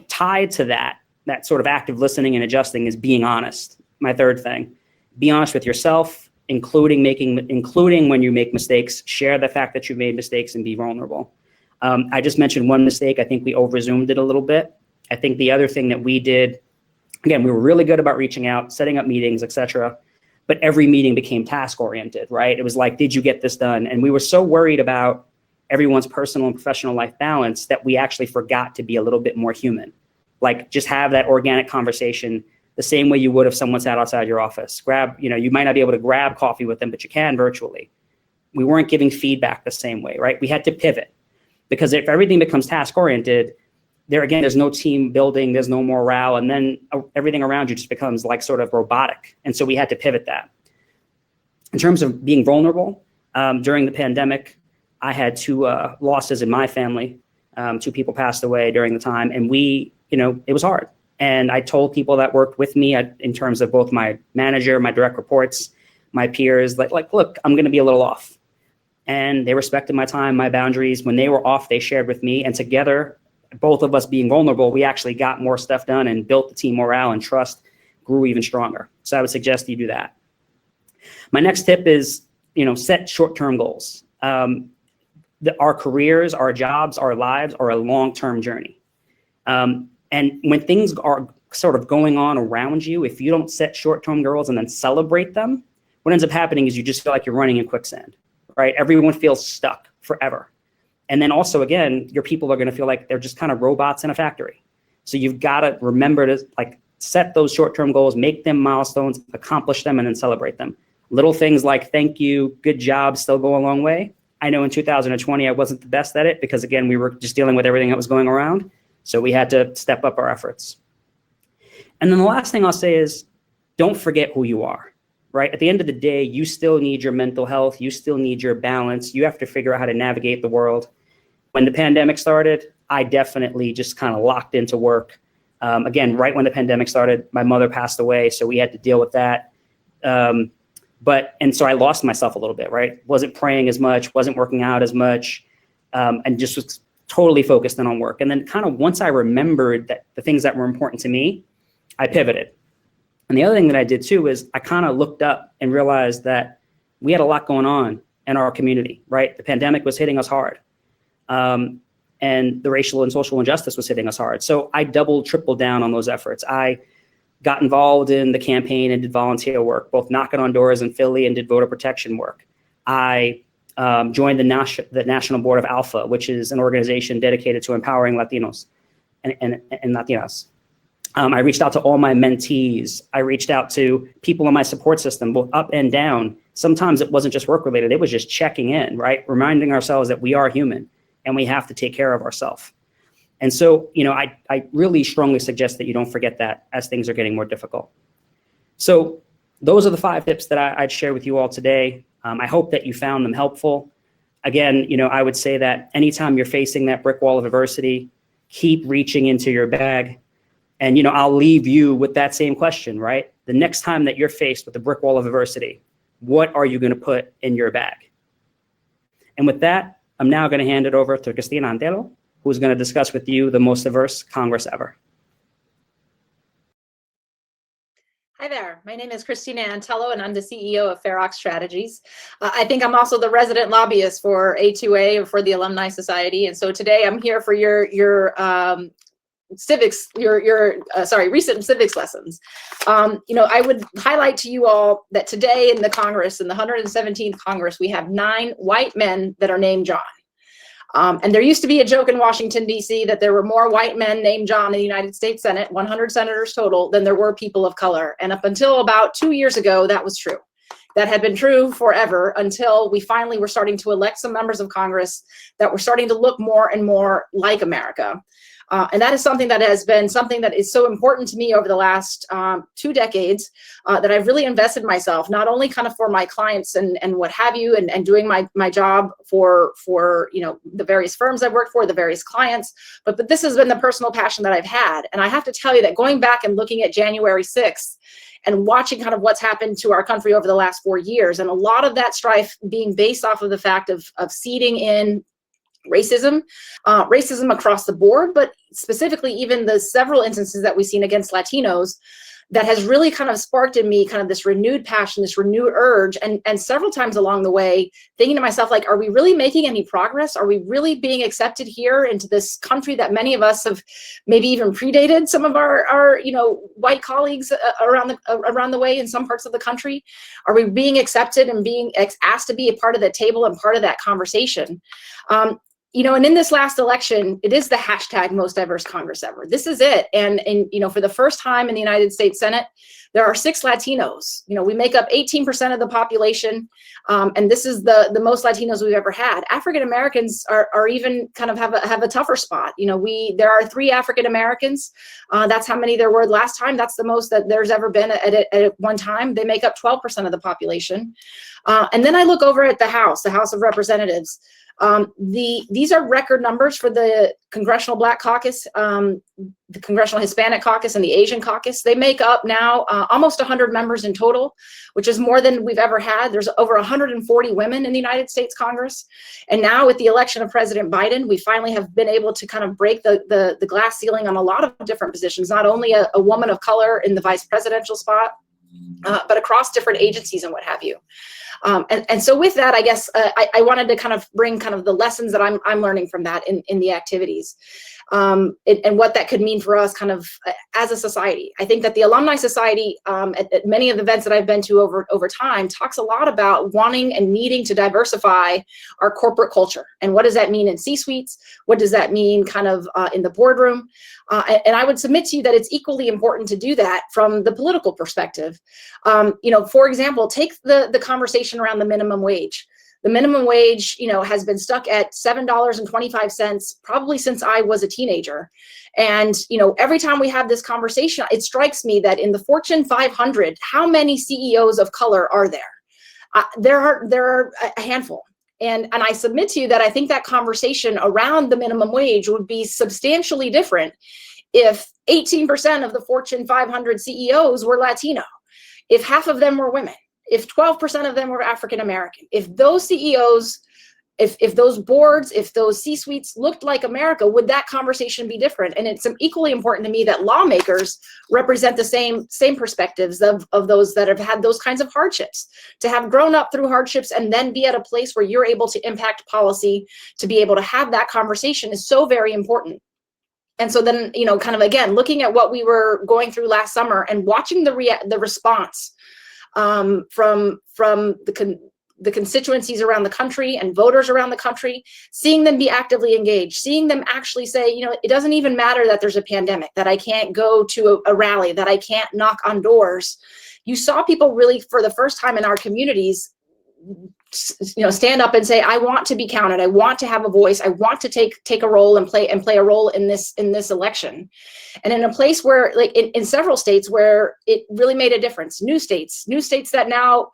tied to that sort of active listening and adjusting is being honest. My third thing, be honest with yourself, including when you make mistakes. Share the fact that you made mistakes and be vulnerable. I just mentioned one mistake. I think we over-zoomed it a little bit. I think the other thing that we did, again, we were really good about reaching out, setting up meetings, etc. But every meeting became task-oriented, right? It was like, did you get this done? And we were so worried about everyone's personal and professional life balance that we actually forgot to be a little bit more human. Like, just have that organic conversation the same way you would if someone sat outside your office. You might not be able to grab coffee with them, but you can virtually. We weren't giving feedback the same way, right? We had to pivot, because if everything becomes task-oriented, there's no team building, there's no morale, and then everything around you just becomes like sort of robotic. And so we had to pivot that. In terms of being vulnerable, during the pandemic, I had two losses in my family. Two people passed away during the time, and it was hard. And I told people that worked with me in terms of both my manager, my direct reports, my peers, like, look, I'm going to be a little off. And they respected my time, my boundaries. When they were off, they shared with me. And together, both of us being vulnerable, we actually got more stuff done and built the team morale, and trust grew even stronger. So I would suggest you do that. My next tip is, set short-term goals. Our careers, our jobs, our lives are a long-term journey. And when things are sort of going on around you, if you don't set short-term goals and then celebrate them, what ends up happening is you just feel like you're running in quicksand, right? Everyone feels stuck forever. And then also, again, your people are going to feel like they're just kind of robots in a factory. So you've got to remember to set those short-term goals, make them milestones, accomplish them, and then celebrate them. Little things like thank you, good job still go a long way. I know in 2020, I wasn't the best at it because, again, we were just dealing with everything that was going around. So we had to step up our efforts. And then the last thing I'll say is don't forget who you are, right? At the end of the day, you still need your mental health. You still need your balance. You have to figure out how to navigate the world. When the pandemic started, I definitely just kind of locked into work. Again, right when the pandemic started, my mother passed away. So we had to deal with that. And so I lost myself a little bit, right? Wasn't praying as much, wasn't working out as much, and just was totally focused in on work. And then kind of once I remembered that the things that were important to me, I pivoted. And the other thing that I did too is I kind of looked up and realized that we had a lot going on in our community, right? The pandemic was hitting us hard. And the racial and social injustice was hitting us hard. So I tripled down on those efforts. I got involved in the campaign and did volunteer work, both knocking on doors in Philly and did voter protection work. I joined the National Board of Alpha, which is an organization dedicated to empowering Latinos and Latinas. I reached out to all my mentees. I reached out to people in my support system, both up and down. Sometimes it wasn't just work related. It was just checking in, right? Reminding ourselves that we are human and we have to take care of ourselves. And so, I really strongly suggest that you don't forget that as things are getting more difficult. So those are the 5 tips that I'd share with you all today. I hope that you found them helpful. Again, I would say that anytime you're facing that brick wall of adversity, keep reaching into your bag. And, I'll leave you with that same question, right? The next time that you're faced with the brick wall of adversity, what are you going to put in your bag? And with that, I'm now going to hand it over to Cristina Antelo, who's going to discuss with you the most diverse Congress ever. Hi there, my name is Cristina Antelo and I'm the CEO of Fair Ox Strategies. I think I'm also the resident lobbyist for A2A or for the Alumni Society. And so today I'm here for your civics, recent civics lessons. I would highlight to you all that today in the Congress, in the 117th Congress, we have 9 white men that are named John. And there used to be a joke in Washington, D.C. that there were more white men named John in the United States Senate, 100 senators total, than there were people of color. And up until about 2 years ago, that was true. That had been true forever until we finally were starting to elect some members of Congress that were starting to look more and more like America. And that is something that has been something that is so important to me over the last 2 decades that I've really invested myself, not only kind of for my clients and what have you, and doing my job for the various firms I've worked for, the various clients, but this has been the personal passion that I've had. And I have to tell you that going back and looking at January 6th and watching kind of what's happened to our country over the last 4 years, and a lot of that strife being based off of the fact of seeding in racism across the board, but specifically even the several instances that we've seen against Latinos, that has really kind of sparked in me kind of this renewed passion, this renewed urge, and several times along the way thinking to myself, like, are we really making any progress? Are we really being accepted here into this country that many of us have maybe even predated some of our white colleagues around the way in some parts of the country? Are we being accepted and being asked to be a part of the table and part of that conversation? and in this last election, it is the hashtag most diverse Congress ever. This is it. And for the first time in the United States Senate, there are 6 Latinos. We make up 18% of the population. And this is the most Latinos we've ever had. African Americans are even kind of have a tougher spot. There are 3 African Americans. That's how many there were last time. That's the most that there's ever been at one time. They make up 12% of the population. And then I look over at the House of Representatives. These are record numbers for the Congressional Black Caucus, the Congressional Hispanic Caucus, and the Asian Caucus. They make up now almost 100 members in total, which is more than we've ever had. There's over 140 women in the United States Congress. And now with the election of President Biden, we finally have been able to kind of break the glass ceiling on a lot of different positions, not only a woman of color in the vice presidential spot, but across different agencies and what have you. And so with that, I guess I wanted to kind of bring kind of the lessons that I'm learning from that in the activities, and what that could mean for us kind of as a society. I think that the Alumni Society, at many of the events that I've been to over time, talks a lot about wanting and needing to diversify our corporate culture. And what does that mean in C-suites? What does that mean kind of in the boardroom? And I would submit to you that it's equally important to do that from the political perspective. For example, take the conversation around the minimum wage. The minimum wage, has been stuck at $7.25 probably since I was a teenager. And, every time we have this conversation, it strikes me that in the Fortune 500, how many CEOs of color are there? There are a handful. And I submit to you that I think that conversation around the minimum wage would be substantially different if 18% of the Fortune 500 CEOs were Latino, if half of them were women, if 12% of them were African American, if those CEOs, if those boards, if those C-suites looked like America, would that conversation be different? And it's equally important to me that lawmakers represent the same perspectives of those that have had those kinds of hardships, to have grown up through hardships and then be at a place where you're able to impact policy, to be able to have that conversation is so very important. And so then, kind of again, looking at what we were going through last summer and watching the response from the constituencies around the country and voters around the country, seeing them be actively engaged, seeing them actually say, it doesn't even matter that there's a pandemic, that I can't go to a rally, that I can't knock on doors. You saw people really, for the first time in our communities, stand up and say, I want to be counted. I want to have a voice. I want to take a role and play a role in this election. And in a place where, like in several states where it really made a difference, new states that now,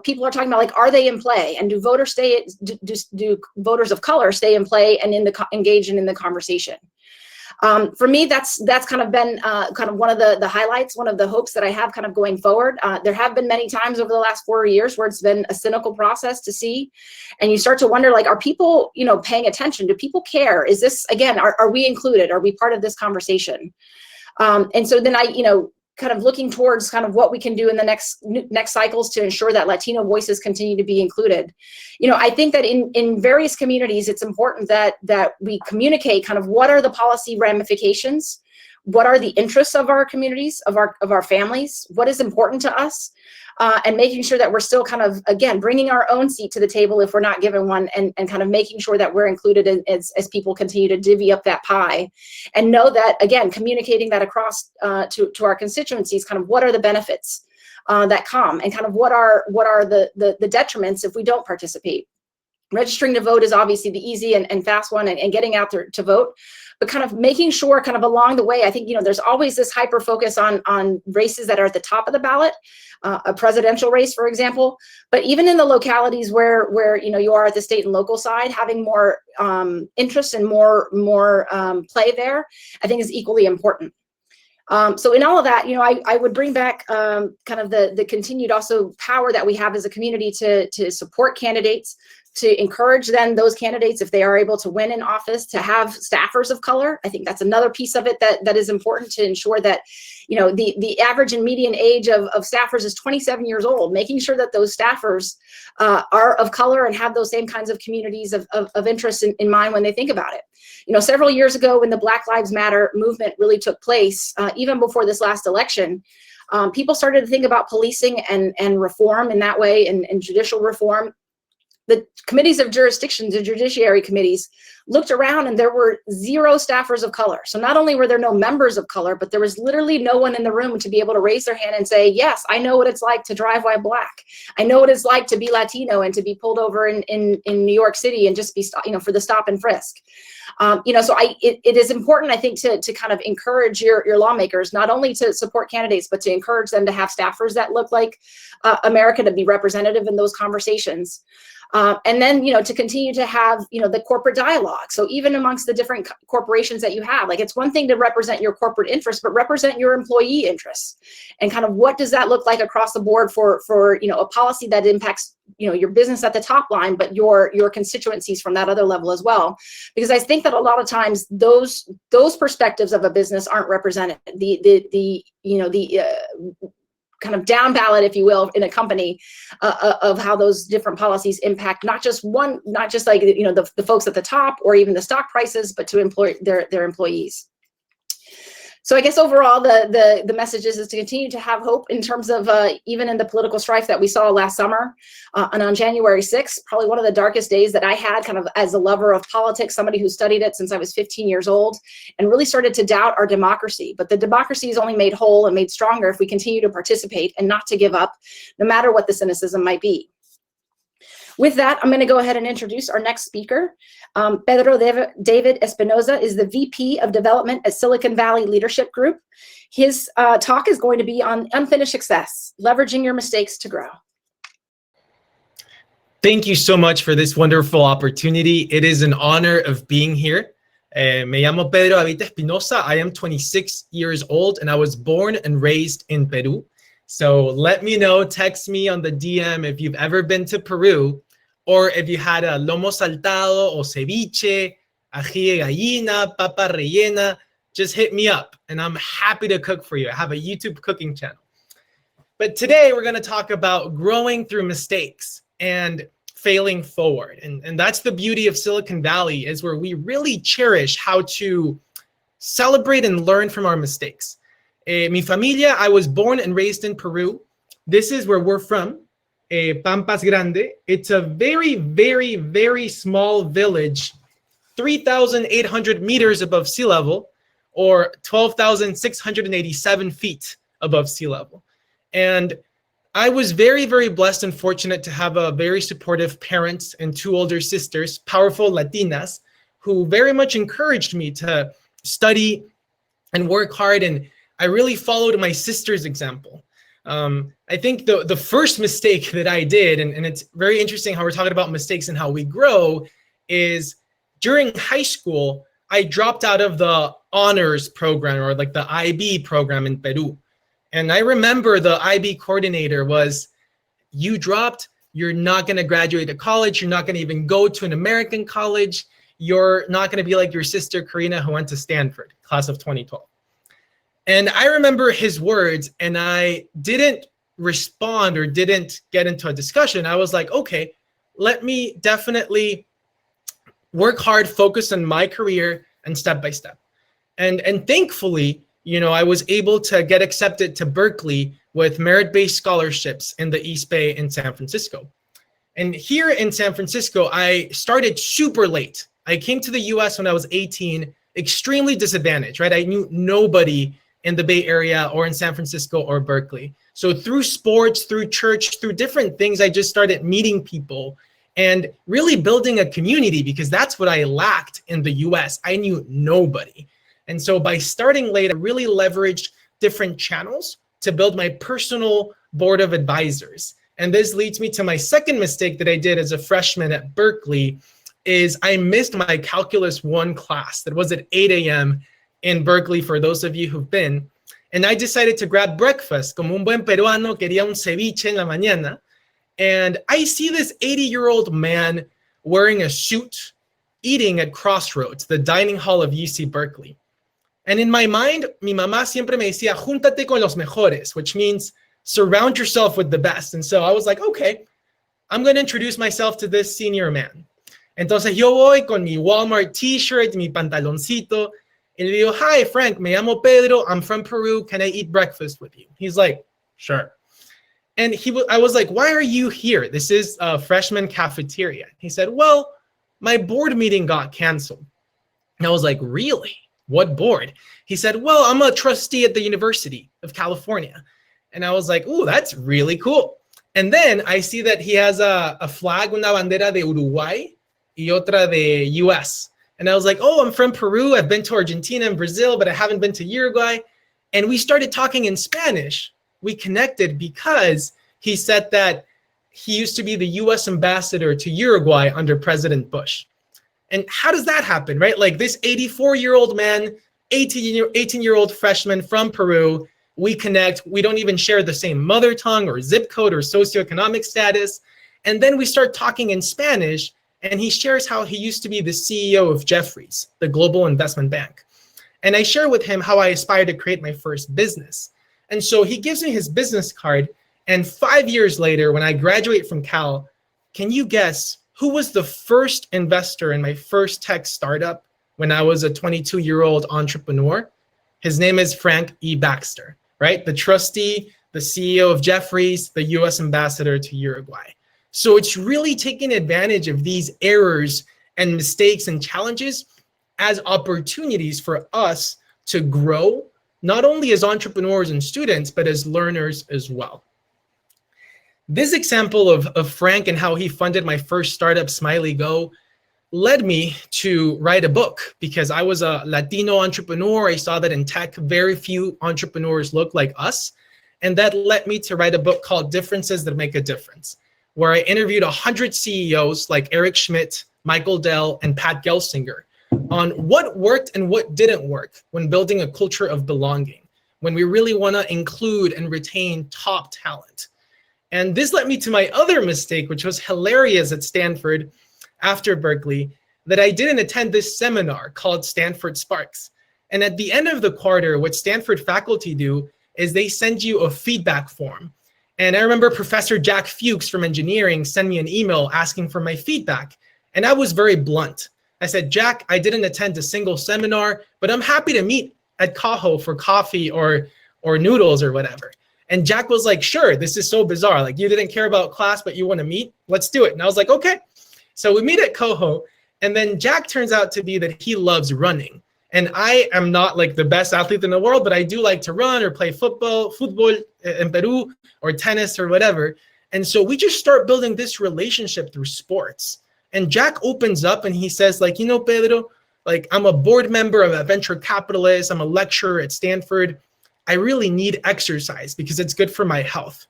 people are talking about, like, are they in play? And do voters do voters of color stay in play and engage in the conversation? For me, that's kind of been kind of one of the highlights, one of the hopes that I have kind of going forward. There have been many times over the last 4 years where it's been a cynical process to see, and you start to wonder, like, are people, paying attention? Do people care? Is this, again, are we included? Are we part of this conversation? And so then I, kind of looking towards kind of what we can do in the next cycles to ensure that Latino voices continue to be included. I think that in various communities, it's important that we communicate kind of what are the policy ramifications, what are the interests of our communities, of our families, what is important to us, and making sure that we're still kind of, again, bringing our own seat to the table if we're not given one, and kind of making sure that we're included as people continue to divvy up that pie, and know that, again, communicating that across to our constituencies, kind of what are the benefits that come, and kind of what are the detriments if we don't participate. Registering to vote is obviously the easy and fast one, and getting out there to vote. But kind of making sure kind of along the way, I think, there's always this hyper focus on races that are at the top of the ballot, a presidential race, for example. But even in the localities where you are at the state and local side, having more interest and more play there, I think is equally important. So in all of that, I would bring back kind of the continued also power that we have as a community to support candidates, to encourage then those candidates, if they are able to win in office, to have staffers of color. I think that's another piece of it that is important, to ensure that, the average and median age of staffers is 27 years old, making sure that those staffers are of color and have those same kinds of communities of interest in mind when they think about it. Several years ago, when the Black Lives Matter movement really took place, even before this last election, people started to think about policing and reform in that way, and judicial reform. the committees of jurisdictions, the judiciary committees, looked around and there were 0 staffers of color. So not only were there no members of color, but there was literally no one in the room to be able to raise their hand and say, yes, I know what it's like to drive while black. I know what it's like to be Latino and to be pulled over in New York City and just be, for the stop and frisk. So it is important, I think, to kind of encourage your lawmakers, not only to support candidates, but to encourage them to have staffers that look like America, to be representative in those conversations. And then, to continue to have, the corporate dialogue. So even amongst the different corporations that you have, like, it's one thing to represent your corporate interests, but represent your employee interests, and kind of what does that look like across the board for a policy that impacts, your business at the top line, but your constituencies from that other level as well. Because I think that a lot of times those perspectives of a business aren't represented. The kind of down ballot, if you will, in a company of how those different policies impact not just like, the folks at the top or even the stock prices, but to employ their employees. So I guess overall, the message is to continue to have hope in terms of even in the political strife that we saw last summer. And on January 6th, probably one of the darkest days that I had, kind of as a lover of politics, somebody who studied it since I was 15 years old, and really started to doubt our democracy. But the democracy is only made whole and made stronger if we continue to participate and not to give up, no matter what the cynicism might be. With that, I'm going to go ahead and introduce our next speaker. Pedro David Espinoza is the VP of Development at Silicon Valley Leadership Group. His talk is going to be on unfinished success, leveraging your mistakes to grow. Thank you so much for this wonderful opportunity. It is an honor of being here. Me llamo Pedro David Espinoza. I am 26 years old, and I was born and raised in Peru. So let me know, text me on the DM if you've ever been to Peru, or if you had a lomo saltado o ceviche, ají de gallina, papa rellena, just hit me up and I'm happy to cook for you. I have a YouTube cooking channel. But today we're going to talk about growing through mistakes and failing forward. And that's the beauty of Silicon Valley, is where we really cherish how to celebrate and learn from our mistakes. Mi familia, I was born and raised in Peru. This is where we're from. Pampas Grande. It's a very, very, very small village, 3,800 meters above sea level, or 12,687 feet above sea level. And I was very, very blessed and fortunate to have a very supportive parents and 2 older sisters, powerful Latinas, who very much encouraged me to study and work hard. And I really followed my sister's example. I think the first mistake that I did, and it's very interesting how we're talking about mistakes and how we grow, is during high school, I dropped out of the honors program, or like the IB program in Peru. And I remember the IB coordinator was, you dropped, you're not going to graduate to college, you're not going to even go to an American college, you're not going to be like your sister Karina, who went to Stanford, class of 2012. And I remember his words, and I didn't respond or didn't get into a discussion. I was like, okay, let me definitely work hard, focus on my career, and step by step. And thankfully, I was able to get accepted to Berkeley with merit-based scholarships in the East Bay in San Francisco. And here in San Francisco, I started super late. I came to the US when I was 18, extremely disadvantaged, right? I knew nobody in the Bay Area or in San Francisco or Berkeley. So through sports, through church, through different things, I just started meeting people and really building a community, because that's what I lacked in the US. I knew nobody. And so by starting late, I really leveraged different channels to build my personal board of advisors. And this leads me to my second mistake that I did as a freshman at Berkeley, is I missed my Calculus 1 class that was at 8 a.m. in Berkeley, for those of you who've been. And I decided to grab breakfast. Como un buen peruano, quería un ceviche en la mañana. And I see this 80-year-old man wearing a suit, eating at Crossroads, the dining hall of UC Berkeley. And in my mind, mi mamá siempre me decía, júntate con los mejores, which means surround yourself with the best. And so I was like, okay, I'm going to introduce myself to this senior man. Entonces yo voy con mi Walmart t-shirt, mi pantaloncito, y le digo, hi, Frank, me llamo Pedro, I'm from Peru, can I eat breakfast with you? He's like, sure. And I was like, why are you here? This is a freshman cafeteria. He said, well, my board meeting got canceled. And I was like, really? What board? He said, well, I'm a trustee at the University of California. And I was like, ooh, that's really cool. And then I see that he has a flag, una bandera de Uruguay y otra de US. And I was like, oh, I'm from Peru. I've been to Argentina and Brazil, but I haven't been to Uruguay. And we started talking in Spanish. We connected because he said that he used to be the US ambassador to Uruguay under President Bush. And how does that happen, right? Like this 84-year-old man, 18-year-old freshman from Peru, we connect. We don't even share the same mother tongue or zip code or socioeconomic status. And then we start talking in Spanish, and he shares how he used to be the CEO of Jefferies, the global investment bank. And I share with him how I aspire to create my first business. And so he gives me his business card. And 5 years later, when I graduate from Cal, can you guess who was the first investor in my first tech startup when I was a 22-year-old entrepreneur? His name is Frank E. Baxter, right? The trustee, the CEO of Jefferies, the US ambassador to Uruguay. So it's really taking advantage of these errors and mistakes and challenges as opportunities for us to grow, not only as entrepreneurs and students, but as learners as well. This example of Frank and how he funded my first startup, Smiley Go, led me to write a book because I was a Latino entrepreneur. I saw that in tech, very few entrepreneurs look like us. And that led me to write a book called Differences That Make a Difference, where I interviewed 100 CEOs like Eric Schmidt, Michael Dell, and Pat Gelsinger on what worked and what didn't work when building a culture of belonging, when we really want to include and retain top talent. And this led me to my other mistake, which was hilarious at Stanford after Berkeley, that I didn't attend this seminar called Stanford Sparks. And at the end of the quarter, what Stanford faculty do is they send you a feedback form. And I remember Professor Jack Fuchs from engineering sent me an email asking for my feedback. And I was very blunt. I said, Jack, I didn't attend a single seminar, but I'm happy to meet at Cajo for coffee or noodles or whatever. And Jack was like, sure, this is so bizarre. Like, you didn't care about class, but you want to meet? Let's do it. And I was like, okay. So we meet at Coho. And then Jack turns out to be that he loves running. And I am not like the best athlete in the world, but I do like to run or play football in Peru, or tennis or whatever. And so we just start building this relationship through sports. And Jack opens up and he says, like, you know, Pedro, like, I'm a board member, I'm a venture capitalist, I'm a lecturer at Stanford. I really need exercise because it's good for my health.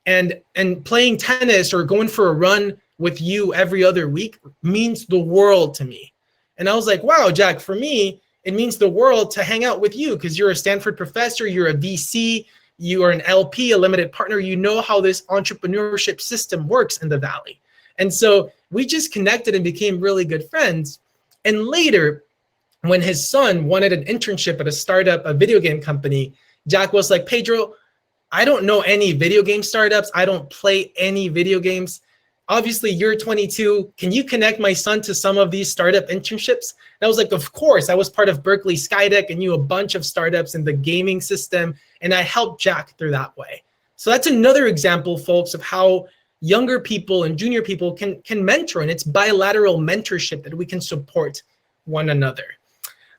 And playing tennis or going for a run with you every other week means the world to me. And I was like, wow, Jack, for me, it means the world to hang out with you because you're a Stanford professor, you're a VC, you are an LP, a limited partner, you know how this entrepreneurship system works in the Valley. And so we just connected and became really good friends. And later, when his son wanted an internship at a startup, a video game company, Jack was like, Pedro, I don't know any video game startups. I don't play any video games. Obviously, you're 22. Can you connect my son to some of these startup internships? And I was like, of course. I was part of Berkeley Skydeck and knew a bunch of startups in the gaming system. And I helped Jack through that way. So that's another example, folks, of how younger people and junior people can mentor. And it's bilateral mentorship that we can support one another.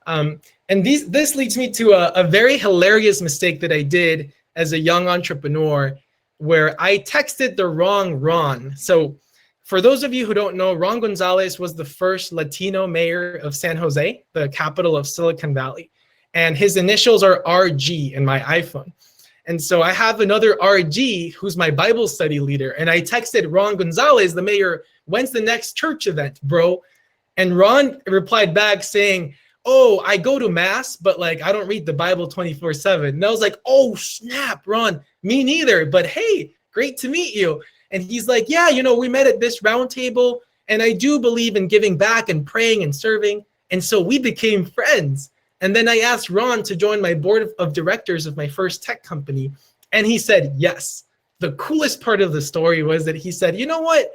And this leads me to a very hilarious mistake that I did as a young entrepreneur, where I texted the wrong Ron. So for those of you who don't know, Ron Gonzalez was the first Latino mayor of San Jose, the capital of Silicon Valley. And his initials are RG in my iPhone. And so I have another RG who's my Bible study leader. And I texted Ron Gonzalez, the mayor, when's the next church event, bro? And Ron replied back saying, oh, I go to mass, but like, I don't read the Bible 24/7. And I was like, oh, snap, Ron, me neither. But hey, great to meet you. And he's like, yeah, you know, we met at this round table and I do believe in giving back and praying and serving. And so we became friends. And then I asked Ron to join my board of directors of my first tech company. And he said, yes. The coolest part of the story was that he said, you know what?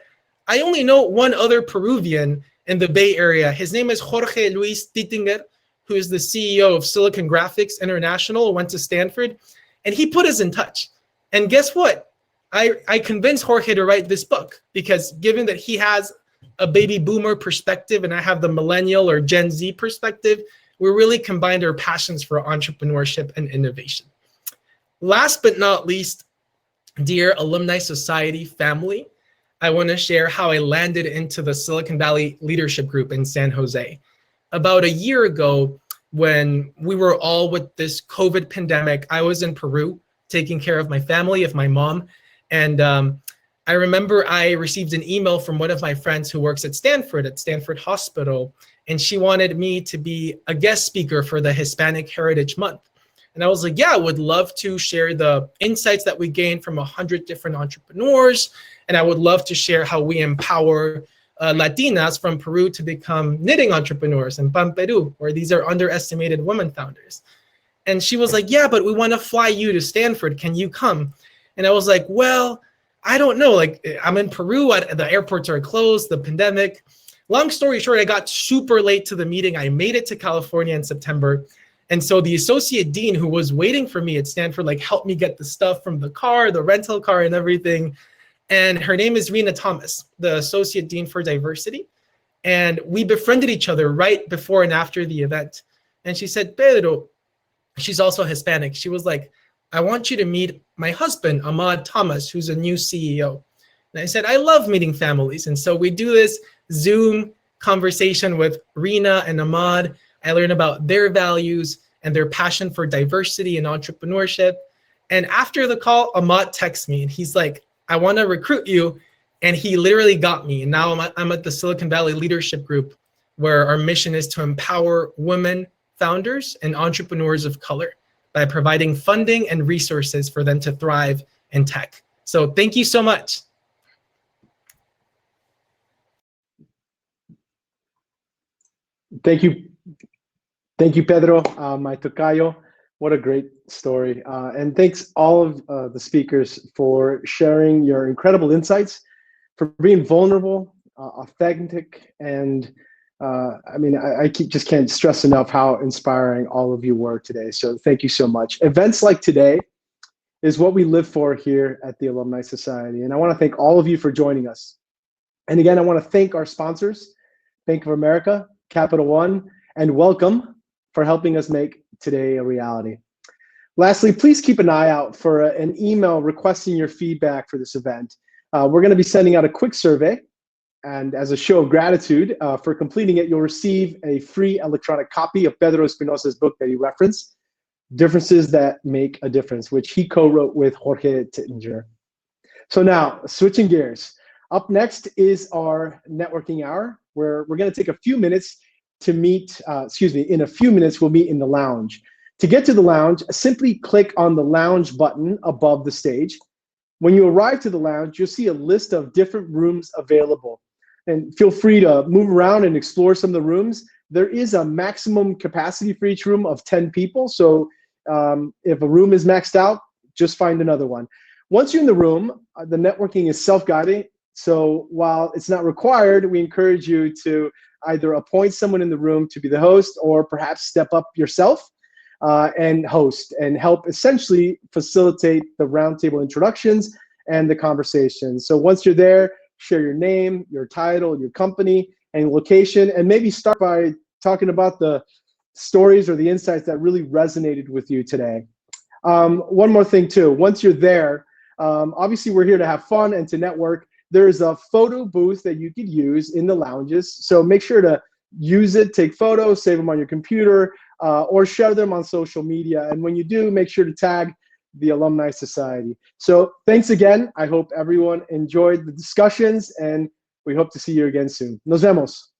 I only know one other Peruvian in the Bay Area. His name is Jorge Luis Titinger, who is the CEO of Silicon Graphics International, went to Stanford, and he put us in touch. And guess what? I convinced Jorge to write this book because given that he has a baby boomer perspective and I have the millennial or Gen Z perspective, we really combined our passions for entrepreneurship and innovation. Last but not least, dear Alumni Society family, I want to share how I landed into the Silicon Valley Leadership Group in San Jose. About a year ago, when we were all with this COVID pandemic, I was in Peru taking care of my family, of my mom. And I remember I received an email from one of my friends who works at Stanford Hospital, and she wanted me to be a guest speaker for the Hispanic Heritage Month. And I was like, yeah, I would love to share the insights that we gained from 100 different entrepreneurs. And I would love to share how we empower Latinas from Peru to become knitting entrepreneurs in PAN Peru, where these are underestimated women founders. And she was like, yeah, but we want to fly you to Stanford. Can you come? And I was like, well, I don't know. Like, I'm in Peru. The airports are closed, the pandemic. Long story short, I got super late to the meeting. I made it to California in September. And so the associate dean who was waiting for me at Stanford, like, helped me get the stuff from the car, the rental car and everything. And her name is Rena Thomas, the associate dean for diversity. And we befriended each other right before and after the event. And she said, Pedro, she's also Hispanic. She was like, I want you to meet my husband, Ahmad Thomas, who's a new CEO. And I said, I love meeting families. And so we do this Zoom conversation with Rena and Ahmad. I learn about their values and their passion for diversity and entrepreneurship. And after the call, Ahmad texts me and he's like, I want to recruit you. And he literally got me. And now I'm at the Silicon Valley Leadership Group, where our mission is to empower women founders and entrepreneurs of color by providing funding and resources for them to thrive in tech. So thank you so much. Thank you. Thank you, Pedro, my tocayo. What a great story. And thanks all of the speakers for sharing your incredible insights, for being vulnerable, authentic, and I mean, I just can't stress enough how inspiring all of you were today. So thank you so much. Events like today is what we live for here at the Alumni Society. And I want to thank all of you for joining us. And again, I want to thank our sponsors, Bank of America, Capital One, and Welcome for helping us make today a reality. Lastly, please keep an eye out for an email requesting your feedback for this event. We're going to be sending out a quick survey. And as a show of gratitude for completing it, you'll receive a free electronic copy of Pedro Espinoza's book that he referenced, Differences That Make a Difference, which he co-wrote with Jorge Tittinger. So now, switching gears. Up next is our networking hour, where we're going to take a few minutes to meet, in a few minutes, we'll meet in the lounge. To get to the lounge, simply click on the lounge button above the stage. When you arrive to the lounge, you'll see a list of different rooms available. And feel free to move around and explore some of the rooms. There is a maximum capacity for each room of 10 people. So if a room is maxed out, just find another one. Once you're in the room, the networking is self-guided. So while it's not required, we encourage you to either appoint someone in the room to be the host or perhaps step up yourself and host and help essentially facilitate the roundtable introductions and the conversation. So once you're there, share your name, your title, your company, and location, and maybe start by talking about the stories or the insights that really resonated with you today. One more thing too, once you're there, obviously we're here to have fun and to network. There's a photo booth that you could use in the lounges, so make sure to use it, take photos, save them on your computer, or share them on social media. And when you do, make sure to tag the Alumni Society. So thanks again. I hope everyone enjoyed the discussions, and we hope to see you again soon. Nos vemos.